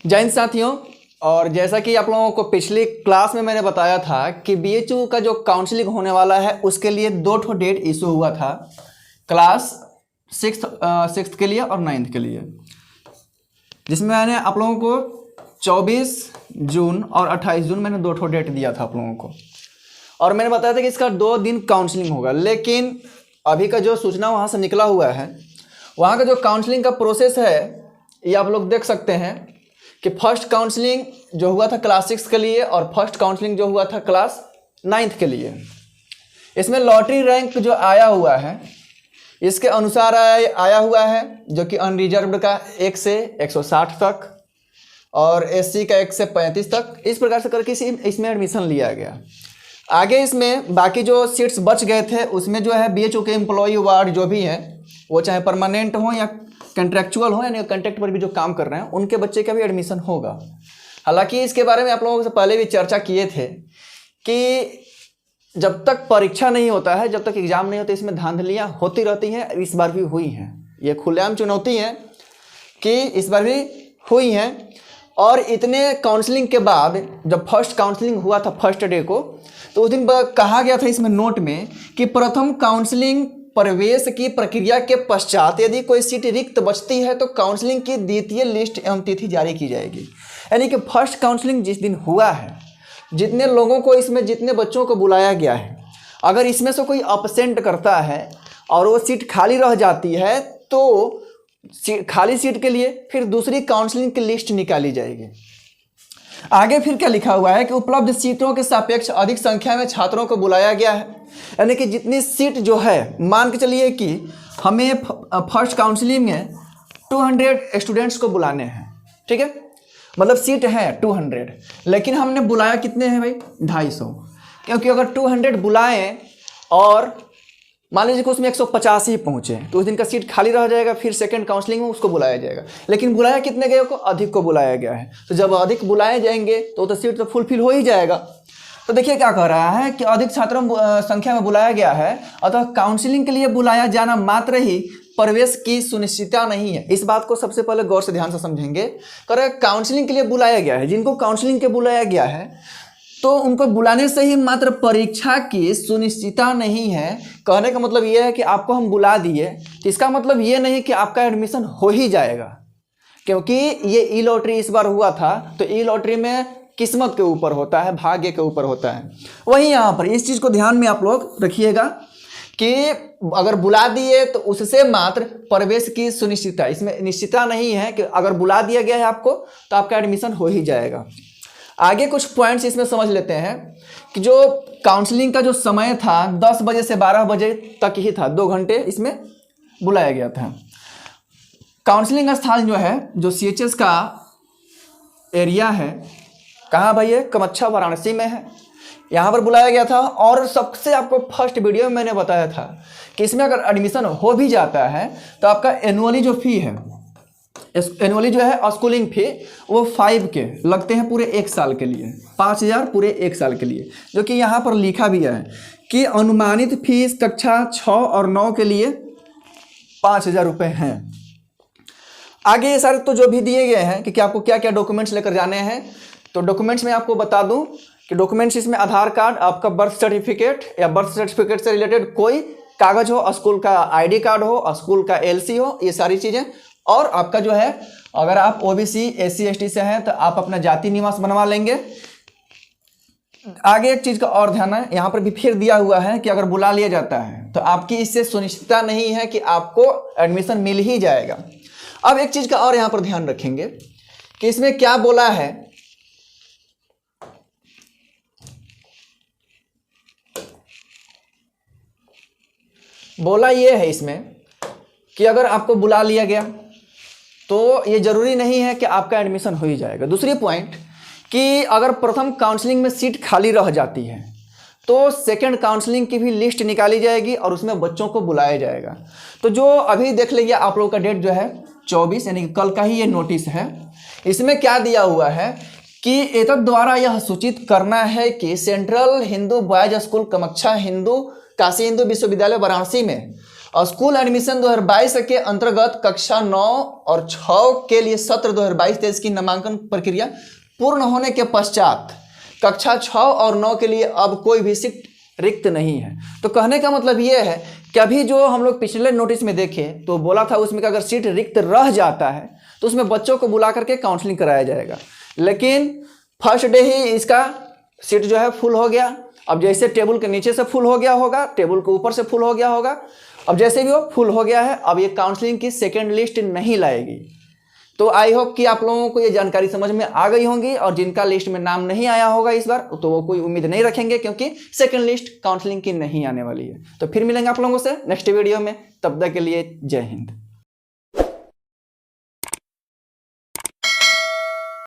जय हिंद साथियों। और जैसा कि आप लोगों को पिछली क्लास में मैंने बताया था कि बीएचयू का जो काउंसलिंग होने वाला है उसके लिए 2 डेट इशू हुआ था, क्लास सिक्स के लिए और 9th के लिए, जिसमें मैंने आप लोगों को 24 जून और 28 जून मैंने 2 डेट दिया था आप लोगों को। और मैंने बताया था कि इसका 2 दिन काउंसलिंग होगा। लेकिन अभी का जो सूचना वहाँ से निकला हुआ है, वहाँ का जो काउंसलिंग का प्रोसेस है ये आप लोग देख सकते हैं कि फर्स्ट काउंसलिंग जो हुआ था क्लास 6 के लिए और फर्स्ट काउंसलिंग जो हुआ था क्लास 9th के लिए, इसमें लॉटरी रैंक जो आया हुआ है इसके अनुसार आया हुआ है, जो कि अनरिजर्व्ड का 1 से 160 तक और एससी का 1 से 35 तक, इस प्रकार से करके इसमें एडमिशन लिया गया। आगे इसमें बाकी जो सीट्स बच गए थे उसमें जो है बीएचयू के एम्प्लॉय वार्ड जो भी हैं, वो चाहे परमानेंट हो या कंट्रैक्चुअल हो, यानी कॉन्ट्रैक्ट पर भी जो काम कर रहे हैं उनके बच्चे का भी एडमिशन होगा। हालांकि इसके बारे में आप लोगों से पहले भी चर्चा किए थे कि जब तक परीक्षा नहीं होता है, जब तक एग्जाम नहीं होते, इसमें धांधलियाँ होती रहती हैं। इस बार भी हुई हैं, ये खुलेआम चुनौती है कि इस बार भी हुई हैं। और इतने काउंसलिंग के बाद जब फर्स्ट काउंसलिंग हुआ था फर्स्ट डे को, तो उस दिन कहा गया था इसमें नोट में कि प्रथम काउंसलिंग प्रवेश की प्रक्रिया के पश्चात यदि कोई सीट रिक्त बचती है तो काउंसलिंग की द्वितीय लिस्ट एवं तिथि जारी की जाएगी। यानी कि फर्स्ट काउंसलिंग जिस दिन हुआ है, जितने लोगों को इसमें, जितने बच्चों को बुलाया गया है, अगर इसमें से कोई अपसेंट करता है और वो सीट खाली रह जाती है तो खाली सीट के लिए फिर दूसरी काउंसलिंग की लिस्ट निकाली जाएगी। आगे फिर क्या लिखा हुआ है कि उपलब्ध सीटों के सापेक्ष अधिक संख्या में छात्रों को बुलाया गया है। यानी कि जितनी सीट जो है, मान के चलिए कि हमें फर्स्ट काउंसलिंग में 200 स्टूडेंट्स को बुलाने हैं, ठीक है, मतलब सीट है 200, लेकिन हमने बुलाया कितने हैं भाई, 250। क्योंकि अगर 200 बुलाएं और मान लीजिए कि उसमें 150 ही पहुंचे तो उस दिन का सीट खाली रह जाएगा, फिर सेकंड काउंसलिंग में उसको बुलाया जाएगा। लेकिन बुलाया कितने गए को, अधिक को बुलाया गया है। तो जब अधिक बुलाए जाएंगे तो सीट तो फुलफिल हो ही जाएगा। तो देखिए क्या कह रहा है कि अधिक छात्रों संख्या में बुलाया गया है, अतः काउंसलिंग के लिए बुलाया जाना मात्र ही प्रवेश की सुनिश्चितता नहीं है। इस बात को सबसे पहले गौर से ध्यान से समझेंगे। कर काउंसलिंग के लिए बुलाया गया है, जिनको काउंसलिंग के बुलाया गया है तो उनको बुलाने से ही मात्र परीक्षा की सुनिश्चितता नहीं है। कहने का मतलब ये है कि आपको हम बुला दिए तो इसका मतलब ये नहीं कि आपका एडमिशन हो ही जाएगा, क्योंकि ये ई लॉटरी इस बार हुआ था तो ई लॉटरी में किस्मत के ऊपर होता है, भाग्य के ऊपर होता है। वहीं यहाँ पर इस चीज़ को ध्यान में आप लोग रखिएगा कि अगर बुला दिए तो उससे मात्र प्रवेश की सुनिश्चितता, इसमें निश्चितता नहीं है कि अगर बुला दिया गया है आपको तो आपका एडमिशन हो ही जाएगा। आगे कुछ पॉइंट्स इसमें समझ लेते हैं कि जो काउंसलिंग का जो समय था 10 बजे से 12 बजे तक ही था, 2 घंटे इसमें बुलाया गया था। काउंसलिंग स्थान जो है, जो सीएचएस का एरिया है, कहाँ भाई है, कमच्छा वाराणसी में है, यहाँ पर बुलाया गया था। और सबसे आपको फर्स्ट वीडियो में मैंने बताया था कि इसमें अगर एडमिशन हो भी जाता है तो आपका एनुअली जो फी है, एनुअली जो है स्कूलिंग फी, वो 5 के लगते हैं पूरे 1 साल के लिए, 5000 पूरे 1 साल के लिए, जो कि यहाँ पर लिखा भी है कि अनुमानित फीस कक्षा 6 और 9 के लिए 5000 रुपये हैं। आगे ये सारे तो जो भी दिए गए हैं कि आपको क्या क्या डॉक्यूमेंट्स लेकर जाने हैं, तो डॉक्यूमेंट्स में आपको बता दूं कि डॉक्यूमेंट्स इसमें आधार कार्ड, आपका बर्थ सर्टिफिकेट या बर्थ सर्टिफिकेट से रिलेटेड कोई कागज हो, स्कूल का आईडी कार्ड हो, स्कूल का एलसी हो, ये सारी चीज़ें। और आपका जो है, अगर आप ओबीसी एससी एसटी से हैं तो आप अपना जाति निवास बनवा लेंगे। आगे एक चीज़ का और ध्यान है, यहाँ पर भी फिर दिया हुआ है कि अगर बुला लिया जाता है तो आपकी इससे सुनिश्चितता नहीं है कि आपको एडमिशन मिल ही जाएगा। अब एक चीज़ का और यहाँ पर ध्यान रखेंगे कि इसमें क्या बोला है, बोला ये है इसमें कि अगर आपको बुला लिया गया तो ये जरूरी नहीं है कि आपका एडमिशन हो ही जाएगा। दूसरी पॉइंट कि अगर प्रथम काउंसलिंग में सीट खाली रह जाती है तो सेकंड काउंसलिंग की भी लिस्ट निकाली जाएगी और उसमें बच्चों को बुलाया जाएगा। तो जो अभी देख लीजिए आप लोगों का डेट जो है 24, यानी कि कल का ही ये नोटिस है। इसमें क्या दिया हुआ है कि एतद द्वारा यह सूचित करना है कि central Hindu boys school Kamachha Hindu Kashi Hindu विश्वविद्यालय वाराणसी में और स्कूल एडमिशन 2022 के अंतर्गत कक्षा 9 और 6 के लिए सत्र 2022-23 की नामांकन प्रक्रिया पूर्ण होने के पश्चात कक्षा 6 और 9 के लिए अब कोई भी सीट रिक्त नहीं है। तो कहने का मतलब ये है कि अभी जो हम लोग पिछले नोटिस में देखे तो बोला था उसमें कि अगर सीट रिक्त रह जाता है तो उसमें बच्चों को बुला करके काउंसलिंग कराया जाएगा, लेकिन फर्स्ट डे ही इसका सीट जो है फुल हो गया। अब जैसे टेबल के नीचे से फुल हो गया होगा, टेबल के ऊपर से फुल हो गया होगा, अब जैसे भी वो फुल हो गया है, अब ये काउंसलिंग की सेकेंड लिस्ट नहीं लाएगी। तो आई होप कि आप लोगों को ये जानकारी समझ में आ गई होंगी, और जिनका लिस्ट में नाम नहीं आया होगा इस बार तो वो कोई उम्मीद नहीं रखेंगे, क्योंकि सेकंड लिस्ट काउंसलिंग की नहीं आने वाली है। तो फिर मिलेंगे आप लोगों से नेक्स्ट वीडियो में, तब तक के लिए जय हिंद।